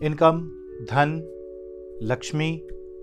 Income, धन, लक्ष्मी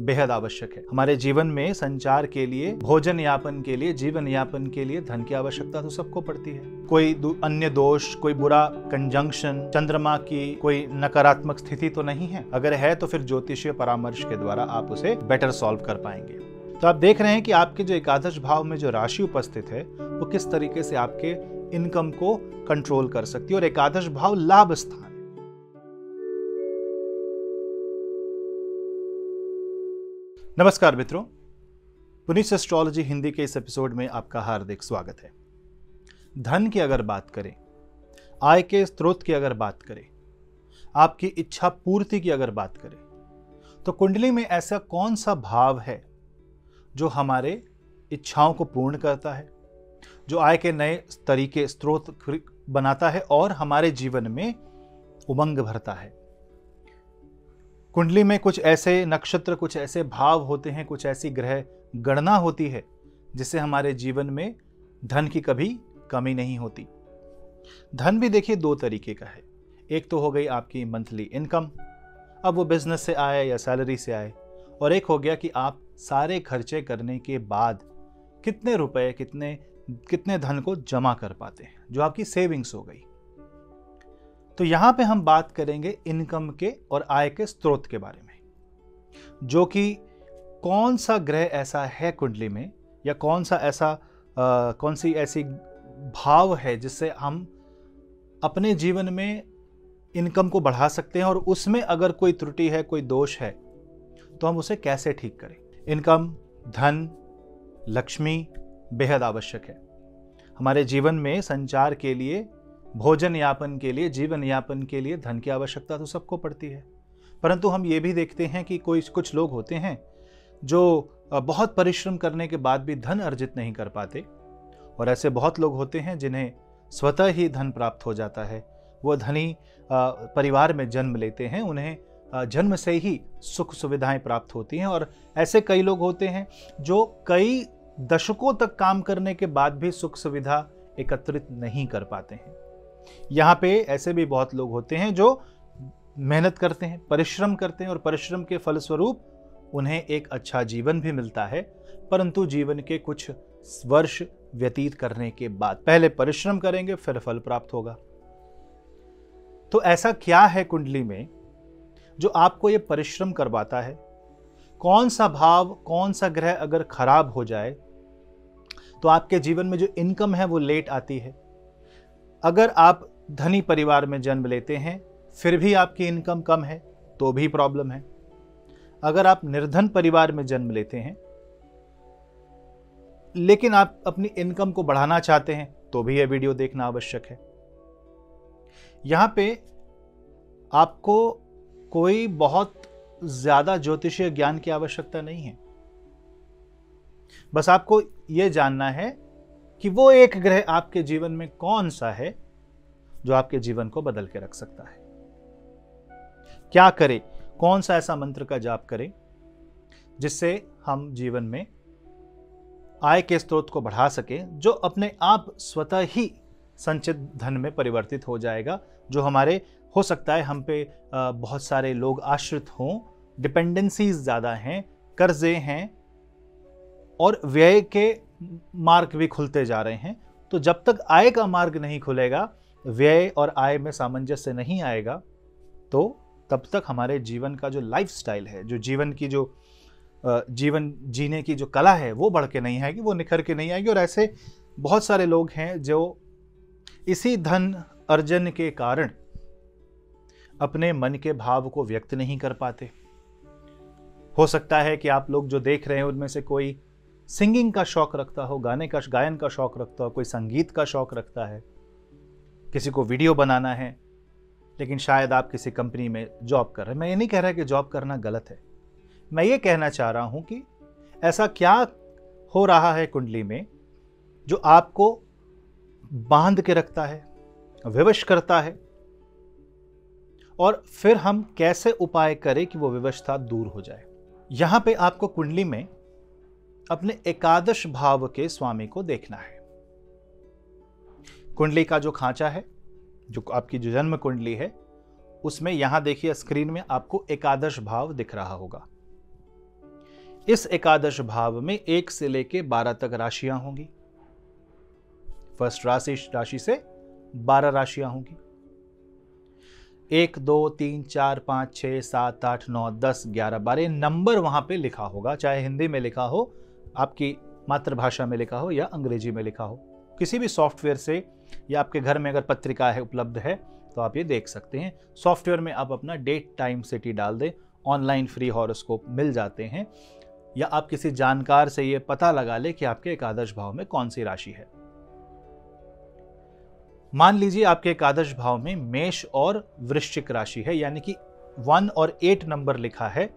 बेहद आवश्यक है। हमारे जीवन में संचार के लिए, भोजन यापन के लिए, जीवन यापन के लिए धन की आवश्यकता तो सबको पड़ती है। कोई अन्य दोष, कोई बुरा कंजंक्शन, चंद्रमा की कोई नकारात्मक स्थिति तो नहीं है। अगर है तो फिर ज्योतिषीय परामर्श के द्वारा आप उसे बेटर सॉल्व कर पाएंगे। तो आप देख रहे हैं कि आपके जो एकादश भाव में जो राशि उपस्थित है वो किस तरीके से आपके इनकम को कंट्रोल कर सकती है। और एकादश भाव लाभ स्थान। नमस्कार मित्रों, पुनीत एस्ट्रोलॉजी हिंदी के इस एपिसोड में आपका हार्दिक स्वागत है। धन की अगर बात करें, आय के स्रोत की अगर बात करें, आपकी इच्छा पूर्ति की अगर बात करें, तो कुंडली में ऐसा कौन सा भाव है जो हमारे इच्छाओं को पूर्ण करता है, जो आय के नए तरीके स्रोत बनाता है और हमारे जीवन में उमंग भरता है। कुंडली में कुछ ऐसे नक्षत्र, कुछ ऐसे भाव होते हैं, कुछ ऐसी ग्रह गणना होती है जिससे हमारे जीवन में धन की कभी कमी नहीं होती। धन भी देखिए दो तरीके का है। एक तो हो गई आपकी मंथली इनकम, अब वो बिजनेस से आए या सैलरी से आए, और एक हो गया कि आप सारे खर्चे करने के बाद कितने रुपए, कितने धन को जमा कर पाते हैं, जो आपकी सेविंग्स हो गई। तो यहां पे हम बात करेंगे इनकम के और आय के स्रोत के बारे में, जो कि कौन सा ग्रह ऐसा है कुंडली में, या कौन सी ऐसी भाव है जिससे हम अपने जीवन में इनकम को बढ़ा सकते हैं, और उसमें अगर कोई त्रुटि है, कोई दोष है, तो हम उसे कैसे ठीक करें। इनकम, धन, लक्ष्मी बेहद आवश्यक है। हमारे जीवन में संचार के लिए, भोजन यापन के लिए, जीवन यापन के लिए धन की आवश्यकता तो सबको पड़ती है। परंतु हम ये भी देखते हैं कि कुछ लोग होते हैं जो बहुत परिश्रम करने के बाद भी धन अर्जित नहीं कर पाते, और ऐसे बहुत लोग होते हैं जिन्हें स्वतः ही धन प्राप्त हो जाता है। वो धनी परिवार में जन्म लेते हैं, उन्हें जन्म से ही सुख सुविधाएं प्राप्त होती हैं। और ऐसे कई लोग होते हैं जो कई दशकों तक काम करने के बाद भी सुख सुविधा एकत्रित नहीं कर पाते हैं। यहाँ पे ऐसे भी बहुत लोग होते हैं जो मेहनत करते हैं, परिश्रम करते हैं, और परिश्रम के फलस्वरूप उन्हें एक अच्छा जीवन भी मिलता है। परंतु जीवन के कुछ वर्ष व्यतीत करने के बाद, पहले परिश्रम करेंगे फिर फल प्राप्त होगा। तो ऐसा क्या है कुंडली में जो आपको ये परिश्रम करवाता है? कौन सा भाव, कौन सा ग्रह अगर खराब हो जाए तो आपके जीवन में जो इनकम है वो लेट आती है। अगर आप धनी परिवार में जन्म लेते हैं फिर भी आपकी इनकम कम है तो भी प्रॉब्लम है। अगर आप निर्धन परिवार में जन्म लेते हैं लेकिन आप अपनी इनकम को बढ़ाना चाहते हैं तो भी यह वीडियो देखना आवश्यक है। यहां पे आपको कोई बहुत ज्यादा ज्योतिषीय ज्ञान की आवश्यकता नहीं है। बस आपको यह जानना है कि वो एक ग्रह आपके जीवन में कौन सा है जो आपके जीवन को बदल के रख सकता है। क्या करें, कौन सा ऐसा मंत्र का जाप करें जिससे हम जीवन में आय के स्रोत को बढ़ा सकें, जो अपने आप स्वतः ही संचित धन में परिवर्तित हो जाएगा। जो हमारे, हो सकता है हम पे बहुत सारे लोग आश्रित हों, डिपेंडेंसीज ज्यादा हैं, कर्जे हैं, और व्यय के मार्ग भी खुलते जा रहे हैं। तो जब तक आय का मार्ग नहीं खुलेगा, व्यय और आय में सामंजस्य नहीं आएगा, तो तब तक हमारे जीवन का जो लाइफस्टाइल है, जो जीवन की जो जीवन जीने की जो कला है, वो बढ़ के नहीं आएगी, वो निखर के नहीं आएगी। और ऐसे बहुत सारे लोग हैं जो इसी धन अर्जन के कारण अपने मन के भाव को व्यक्त नहीं कर पाते। हो सकता है कि आप लोग जो देख रहे हैं उनमें से कोई सिंगिंग का शौक रखता हो, गायन का शौक रखता हो, कोई संगीत का शौक रखता है, किसी को वीडियो बनाना है, लेकिन शायद आप किसी कंपनी में जॉब कर रहे हैं। मैं ये नहीं कह रहा कि जॉब करना गलत है, मैं ये कहना चाह रहा हूं कि ऐसा क्या हो रहा है कुंडली में जो आपको बांध के रखता है, विवश करता है, और फिर हम कैसे उपाय करें कि वो विवशता दूर हो जाए। यहां पे आपको कुंडली में अपने एकादश भाव के स्वामी को देखना है। कुंडली का जो खांचा है, जो आपकी जो जन्म कुंडली है, उसमें यहां देखिए स्क्रीन में आपको एकादश भाव दिख रहा होगा। इस एकादश भाव में 1 से लेके 12 तक राशियां होंगी। फर्स्ट राशि से 12 राशियां होंगी। 1 2 3 4 5 6 7 8 9 10 11 12 नंबर वहां पे लिखा होगा, चाहे हिंदी में लिखा हो, आपकी मातृभाषा में लिखा हो या अंग्रेजी में लिखा हो। किसी भी सॉफ्टवेयर से या आपके घर में अगर पत्रिका है उपलब्ध है तो आप ये देख सकते हैं। सॉफ्टवेयर में आप अपना डेट टाइम सिटी डाल दें, ऑनलाइन फ्री हॉरोस्कोप मिल जाते हैं, या आप किसी जानकार से ये पता लगा ले कि आपके एकादश भाव में कौन सी राशि है। मान लीजिए आपके एकादश भाव में मेष और वृश्चिक राशि है, यानी कि 1 और 8 नंबर लिखा है।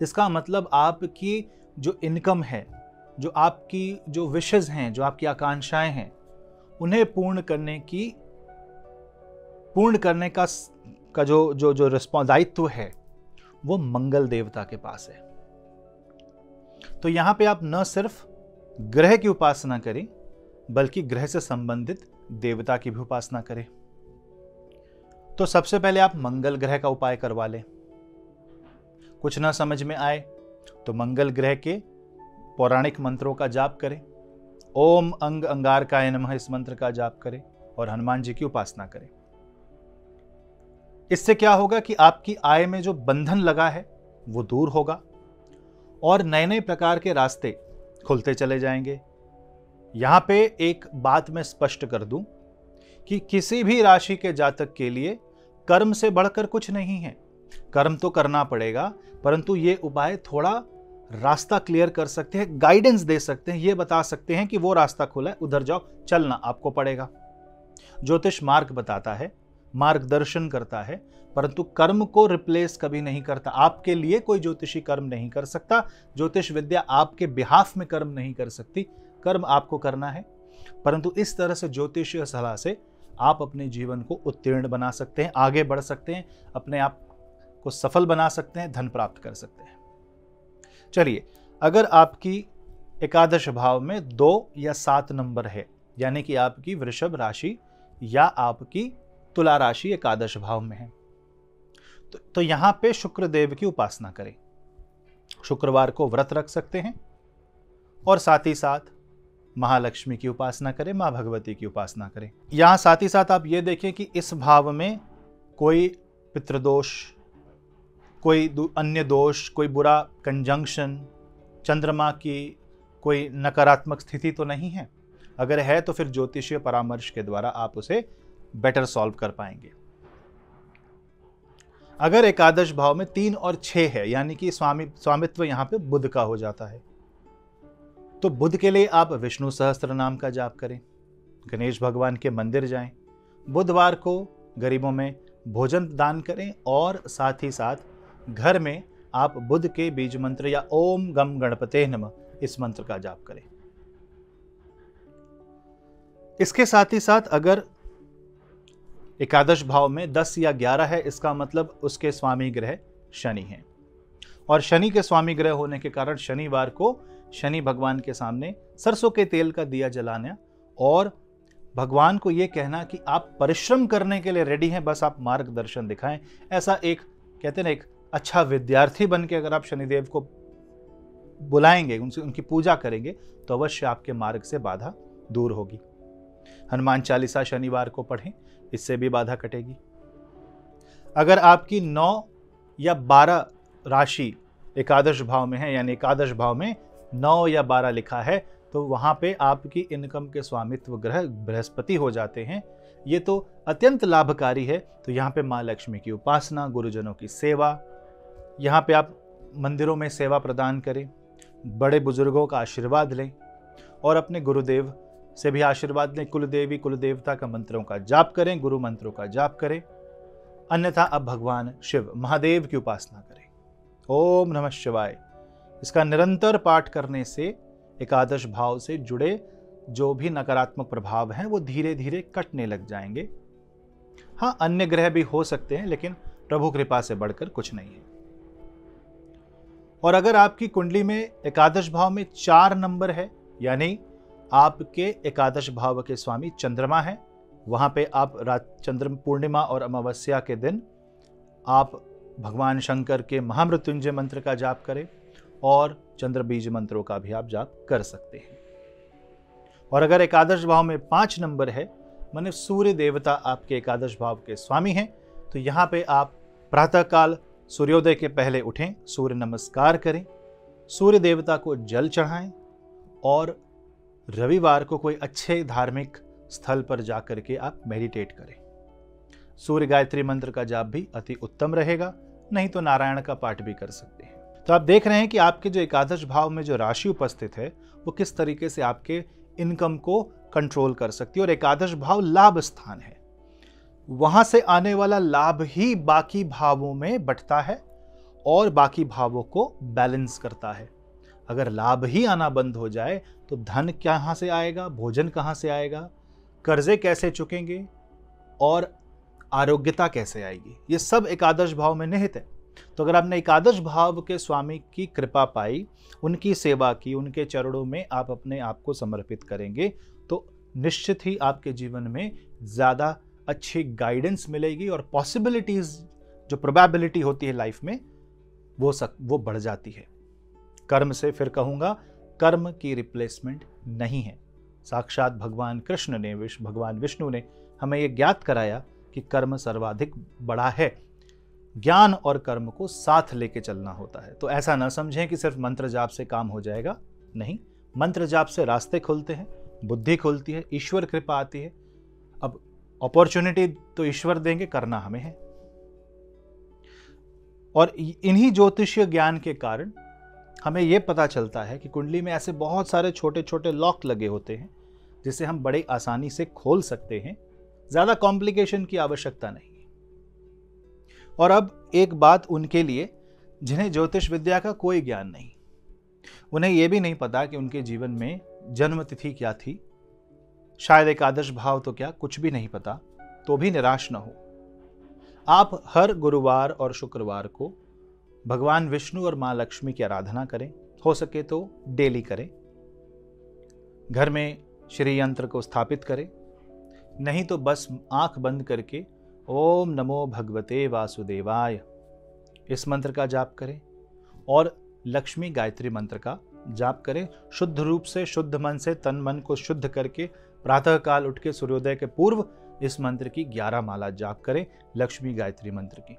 इसका मतलब आपकी जो इनकम है, जो आपकी जो विशेष हैं, जो आपकी आकांक्षाएं हैं, उन्हें पूर्ण करने का जो दायित्व है वो मंगल देवता के पास है। तो यहां पे आप न सिर्फ ग्रह की उपासना करें बल्कि ग्रह से संबंधित देवता की भी उपासना करें। तो सबसे पहले आप मंगल ग्रह का उपाय करवा लें। कुछ ना समझ में आए तो मंगल ग्रह के पौराणिक मंत्रों का जाप करें। ओम अंग अंगारकाय नमः इस मंत्र का जाप करें और हनुमान जी की उपासना करें। इससे क्या होगा कि आपकी आय में जो बंधन लगा है वो दूर होगा और नए नए प्रकार के रास्ते खुलते चले जाएंगे। यहां पे एक बात मैं स्पष्ट कर दूं कि किसी भी राशि के जातक के लिए कर्म से बढ़कर कुछ नहीं है। कर्म तो करना पड़ेगा, परंतु ये उपाय थोड़ा रास्ता क्लियर कर सकते हैं, गाइडेंस दे सकते हैं, ये बता सकते हैं कि वो रास्ता खुला है, उधर जाओ, चलना आपको पड़ेगा। ज्योतिष मार्ग बताता है, मार्गदर्शन करता है, परंतु कर्म को रिप्लेस कभी नहीं करता। आपके लिए कोई ज्योतिषी कर्म नहीं कर सकता, ज्योतिष विद्या आपके बिहाफ में कर्म नहीं कर सकती। कर्म आपको करना है, परंतु इस तरह से ज्योतिषीय सलाह से आप अपने जीवन को उत्तीर्ण बना सकते हैं, आगे बढ़ सकते हैं, अपने आप को सफल बना सकते हैं, धन प्राप्त कर सकते हैं। चलिए, अगर आपकी एकादश भाव में 2 या 7 नंबर है, यानी कि आपकी वृषभ राशि या आपकी तुला राशि एकादश भाव में है, तो यहां पे शुक्र देव की उपासना करें। शुक्रवार को व्रत रख सकते हैं और साथ ही साथ महालक्ष्मी की उपासना करें, मां भगवती की उपासना करें। यहां साथ ही साथ आप ये देखें कि इस भाव में कोई पितृदोष, कोई अन्य दोष, कोई बुरा कंजंक्शन, चंद्रमा की कोई नकारात्मक स्थिति तो नहीं है। अगर है तो फिर ज्योतिषीय परामर्श के द्वारा आप उसे बेटर सॉल्व कर पाएंगे। अगर एकादश भाव में 3 और 6 है, यानी कि स्वामित्व यहां पे बुध का हो जाता है, तो बुध के लिए आप विष्णु सहस्त्र नाम का जाप करें, गणेश भगवान के मंदिर जाएं, बुधवार को गरीबों में भोजन दान करें और साथ ही साथ घर में आप बुध के बीज मंत्र या ओम गम गणपते नमः इस मंत्र का जाप करें। इसके साथ ही साथ अगर एकादश भाव में 10 या 11 है, इसका मतलब उसके स्वामी ग्रह शनि हैं, और शनि के स्वामी ग्रह होने के कारण शनिवार को शनि भगवान के सामने सरसों के तेल का दिया जलाना और भगवान को यह कहना कि आप परिश्रम करने के लिए रेडी हैं, बस आप मार्गदर्शन दिखाएं। ऐसा एक कहते हैं ना, एक अच्छा विद्यार्थी बन के अगर आप शनिदेव को बुलाएंगे, उनकी पूजा करेंगे, तो अवश्य आपके मार्ग से बाधा दूर होगी। हनुमान चालीसा शनिवार को पढ़ें, इससे भी बाधा कटेगी। अगर आपकी 9 या 12 राशि एकादश भाव में है, यानी एकादश भाव में 9 या 12 लिखा है, तो वहां पे आपकी इनकम के स्वामित्व ग्रह बृहस्पति हो जाते हैं। ये तो अत्यंत लाभकारी है। तो यहाँ पे माँ लक्ष्मी की उपासना, गुरुजनों की सेवा, यहाँ पे आप मंदिरों में सेवा प्रदान करें, बड़े बुजुर्गों का आशीर्वाद लें और अपने गुरुदेव से भी आशीर्वाद लें। कुलदेवी कुलदेवता का मंत्रों का जाप करें, गुरु मंत्रों का जाप करें। अन्यथा अब भगवान शिव महादेव की उपासना करें। ओम नमः शिवाय, इसका निरंतर पाठ करने से एकादश भाव से जुड़े जो भी नकारात्मक प्रभाव हैं वो धीरे धीरे कटने लग जाएंगे। हाँ, अन्य ग्रह भी हो सकते हैं, लेकिन प्रभु कृपा से बढ़कर कुछ नहीं है। और अगर आपकी कुंडली में एकादश भाव में 4 नंबर है, यानी आपके एकादश भाव के स्वामी चंद्रमा है, वहां पे आप चंद्र पूर्णिमा और अमावस्या के दिन आप भगवान शंकर के महामृत्युंजय मंत्र का जाप करें और चंद्र बीज मंत्रों का भी आप जाप कर सकते हैं। और अगर एकादश भाव में 5 नंबर है, माने सूर्य देवता आपके एकादश भाव के स्वामी हैं, तो यहाँ पे आप प्रातःकाल सूर्योदय के पहले उठें, सूर्य नमस्कार करें, सूर्य देवता को जल चढ़ाएं और रविवार को कोई अच्छे धार्मिक स्थल पर जाकर के आप मेडिटेट करें। सूर्य गायत्री मंत्र का जाप भी अति उत्तम रहेगा, नहीं तो नारायण का पाठ भी कर सकते हैं। तो आप देख रहे हैं कि आपके जो एकादश भाव में जो राशि उपस्थित है वो किस तरीके से आपके इनकम को कंट्रोल कर सकती है। और एकादश भाव लाभ स्थान है, वहां से आने वाला लाभ ही बाकी भावों में बंटता है और बाकी भावों को बैलेंस करता है। अगर लाभ ही आना बंद हो जाए तो धन कहाँ से आएगा, भोजन कहाँ से आएगा, कर्जे कैसे चुकेंगे और आरोग्यता कैसे आएगी, ये सब एकादश भाव में निहित है। तो अगर आपने एकादश भाव के स्वामी की कृपा पाई, उनकी सेवा की, उनके चरणों में आप अपने आप को समर्पित करेंगे तो निश्चित ही आपके जीवन में ज़्यादा अच्छी गाइडेंस मिलेगी और पॉसिबिलिटीज़, जो प्रोबेबिलिटी होती है लाइफ में, वो बढ़ जाती है। कर्म से, फिर कहूँगा, कर्म की रिप्लेसमेंट नहीं है। साक्षात भगवान कृष्ण ने, भगवान विष्णु ने हमें ये ज्ञात कराया कि कर्म सर्वाधिक बड़ा है। ज्ञान और कर्म को साथ लेके चलना होता है। तो ऐसा न समझें कि सिर्फ मंत्र जाप से काम हो जाएगा, नहीं। मंत्र जाप से रास्ते खुलते हैं, बुद्धि खुलती है, ईश्वर कृपा आती है। अब अपॉर्चुनिटी तो ईश्वर देंगे, करना हमें है। और इन्हीं ज्योतिषीय ज्ञान के कारण हमें यह पता चलता है कि कुंडली में ऐसे बहुत सारे छोटे छोटे लॉक लगे होते हैं जिसे हम बड़े आसानी से खोल सकते हैं। ज्यादा कॉम्प्लिकेशन की आवश्यकता नहीं है। और अब एक बात उनके लिए जिन्हें ज्योतिष विद्या का कोई ज्ञान नहीं, उन्हें यह भी नहीं पता कि उनके जीवन में जन्म तिथि क्या थी, शायद एकादश भाव तो क्या, कुछ भी नहीं पता, तो भी निराश न हो। आप हर गुरुवार और शुक्रवार को भगवान विष्णु और मां लक्ष्मी की आराधना करें, हो सके तो डेली करें। घर में श्री यंत्र को स्थापित करें, नहीं तो बस आंख बंद करके ओम नमो भगवते वासुदेवाय इस मंत्र का जाप करें और लक्ष्मी गायत्री मंत्र का जाप करें। शुद्ध रूप से, शुद्ध मन से, तन मन को शुद्ध करके प्रातःकाल उठ के सूर्योदय के पूर्व इस मंत्र की 11 माला जाप करें, लक्ष्मी गायत्री मंत्र की।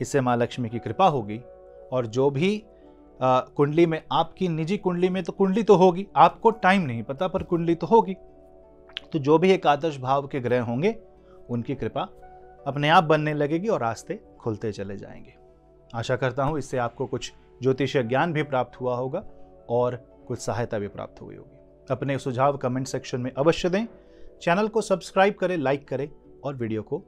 इससे मां लक्ष्मी की कृपा होगी और जो भी कुंडली में, आपकी निजी कुंडली में तो कुंडली तो होगी, आपको टाइम नहीं पता पर कुंडली तो होगी, तो जो भी एकादश भाव के ग्रह होंगे उनकी कृपा अपने आप बनने लगेगी और रास्ते खुलते चले जाएंगे। आशा करता हूं इससे आपको कुछ ज्योतिषीय ज्ञान भी प्राप्त हुआ होगा और कुछ सहायता भी प्राप्त हुई होगी। अपने सुझाव कमेंट सेक्शन में अवश्य दें। चैनल को सब्सक्राइब करें, लाइक करें और वीडियो को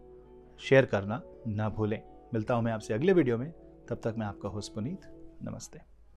शेयर करना ना भूलें। मिलता हूं मैं आपसे अगले वीडियो में, तब तक मैं आपका होस्ट पुनीत। नमस्ते।